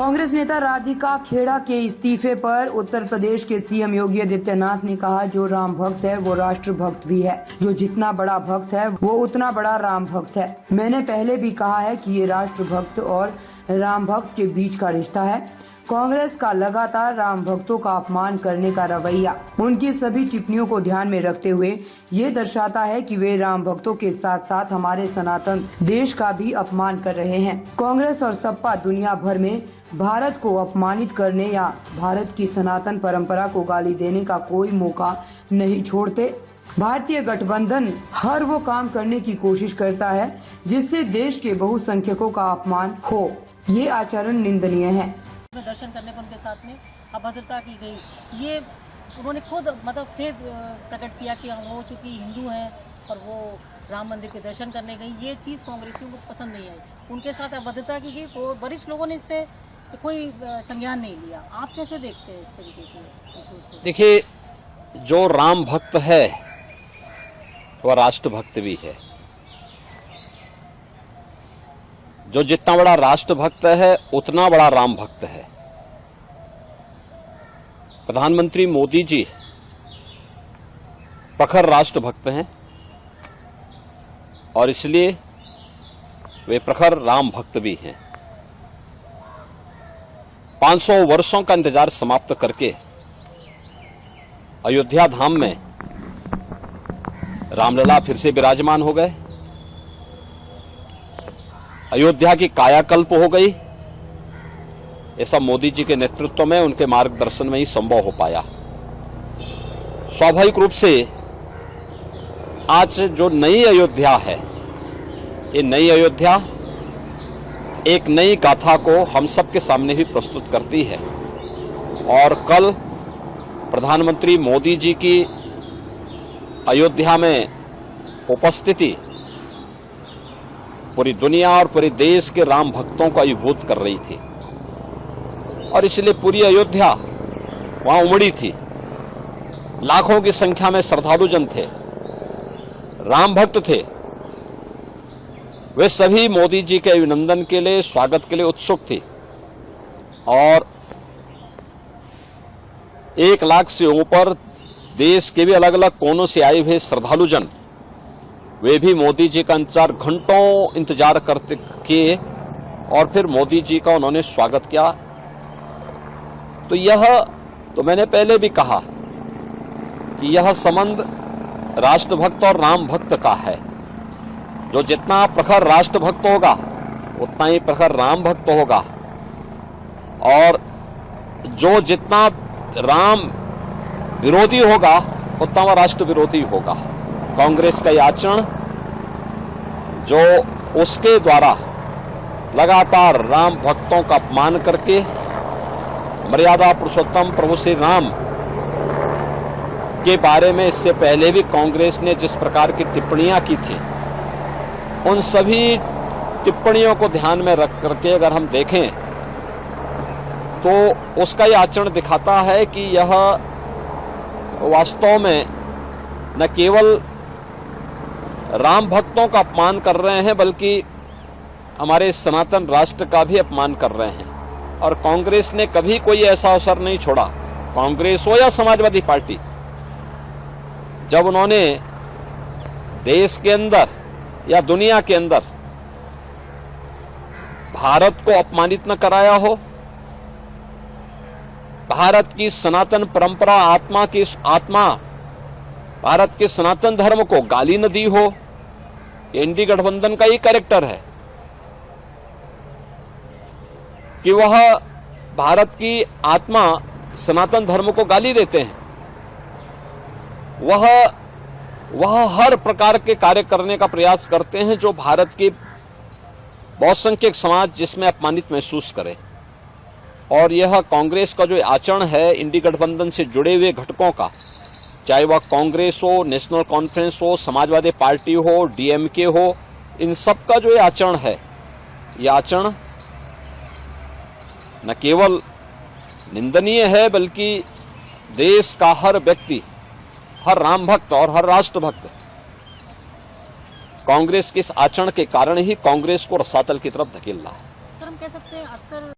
कांग्रेस नेता राधिका खेड़ा के इस्तीफे पर उत्तर प्रदेश के सीएम योगी आदित्यनाथ ने कहा, जो राम भक्त है वो राष्ट्र भक्त भी है। जो जितना बड़ा भक्त है वो उतना बड़ा राम भक्त है। मैंने पहले भी कहा है कि ये राष्ट्र भक्त और राम भक्त के बीच का रिश्ता है। कांग्रेस का लगातार राम भक्तों का अपमान करने का रवैया उनकी सभी टिप्पणियों को ध्यान में रखते हुए ये दर्शाता है कि वे राम भक्तों के साथ साथ हमारे सनातन देश का भी अपमान कर रहे हैं। कांग्रेस और सपा दुनिया भर में भारत को अपमानित करने या भारत की सनातन परंपरा को गाली देने का कोई मौका नहीं छोड़ते। भारतीय गठबंधन हर वो काम करने की कोशिश करता है जिससे देश के बहुसंख्यकों का अपमान हो। ये आचरण निंदनीय है। दर्शन करने पर उनके साथ में अभद्रता की गई, ये उन्होंने खुद खेद प्रकट किया कि वो चूँकि हिंदू हैं और वो राम मंदिर के दर्शन करने गई। ये चीज़ कांग्रेसियों को पसंद नहीं आई, उनके साथ अभद्रता की गई और वरिष्ठ लोगों ने इस पर कोई संज्ञान नहीं लिया। आप कैसे देखते हैं इस तरीके के? देखिए, जो राम भक्त है वह राष्ट्र भक्त भी है। जो जितना बड़ा राष्ट्र भक्त है उतना बड़ा राम भक्त है। प्रधानमंत्री मोदी जी प्रखर राष्ट्र भक्त हैं और इसलिए वे प्रखर राम भक्त भी हैं। 500 वर्षों का इंतजार समाप्त करके अयोध्या धाम में रामलला फिर से विराजमान हो गए। अयोध्या की कायाकल्प हो गई। ये सब मोदी जी के नेतृत्व में, उनके मार्गदर्शन में ही संभव हो पाया। स्वाभाविक रूप से आज जो नई अयोध्या है, ये नई अयोध्या एक नई गाथा को हम सब के सामने भी प्रस्तुत करती है। और कल प्रधानमंत्री मोदी जी की अयोध्या में उपस्थिति पूरी दुनिया और पूरे देश के राम भक्तों को अभिभूत कर रही थी और इसलिए पूरी अयोध्या वहां उमड़ी थी। लाखों की संख्या में श्रद्धालु जन थे, राम भक्त थे। वे सभी मोदी जी के अभिनंदन के लिए, स्वागत के लिए उत्सुक थे और 1 लाख से ऊपर देश के भी अलग अलग कोनों से आए हुए श्रद्धालु जन, वे भी मोदी जी का घंटों इंतजार करते किए और फिर मोदी जी का उन्होंने स्वागत किया। तो यह तो मैंने पहले भी कहा कि यह संबंध राष्ट्रभक्त और राम भक्त का है। जो जितना प्रखर राष्ट्रभक्त होगा उतना ही प्रखर राम भक्त होगा और जो जितना राम विरोधी होगा उतना वह राष्ट्र विरोधी होगा। कांग्रेस का यह आचरण जो उसके द्वारा लगातार राम भक्तों का अपमान करके मर्यादा पुरुषोत्तम प्रभु श्री राम के बारे में इससे पहले भी कांग्रेस ने जिस प्रकार की टिप्पणियां की थी, उन सभी टिप्पणियों को ध्यान में रख करके अगर हम देखें तो उसका यह आचरण दिखाता है कि यह वास्तव में न केवल राम भक्तों का अपमान कर रहे हैं बल्कि हमारे सनातन राष्ट्र का भी अपमान कर रहे हैं। और कांग्रेस ने कभी कोई ऐसा अवसर नहीं छोड़ा, कांग्रेस हो या समाजवादी पार्टी, जब उन्होंने देश के अंदर या दुनिया के अंदर भारत को अपमानित न कराया हो, भारत की सनातन परंपरा, आत्मा भारत के सनातन धर्म को गाली न दी हो। एनडीए गठबंधन का ये कैरेक्टर है कि वह भारत की आत्मा सनातन धर्म को गाली देते हैं। वह हर प्रकार के कार्य करने का प्रयास करते हैं जो भारत के बहुसंख्यक समाज जिसमें अपमानित महसूस करे। और यह कांग्रेस का जो आचरण है इंडी गठबंधन से जुड़े हुए घटकों का, चाहे वह कांग्रेस हो, नेशनल कॉन्फ्रेंस हो, समाजवादी पार्टी हो, डीएमके हो, इन सब का जो आचरण है, यह आचरण न केवल निंदनीय है बल्कि देश का हर व्यक्ति, हर राम भक्त और हर राष्ट्र भक्त कांग्रेस के इस आचरण के कारण ही कांग्रेस को रसातल की तरफ धकेल रहा है। सर, हम कह सकते हैं अक्सर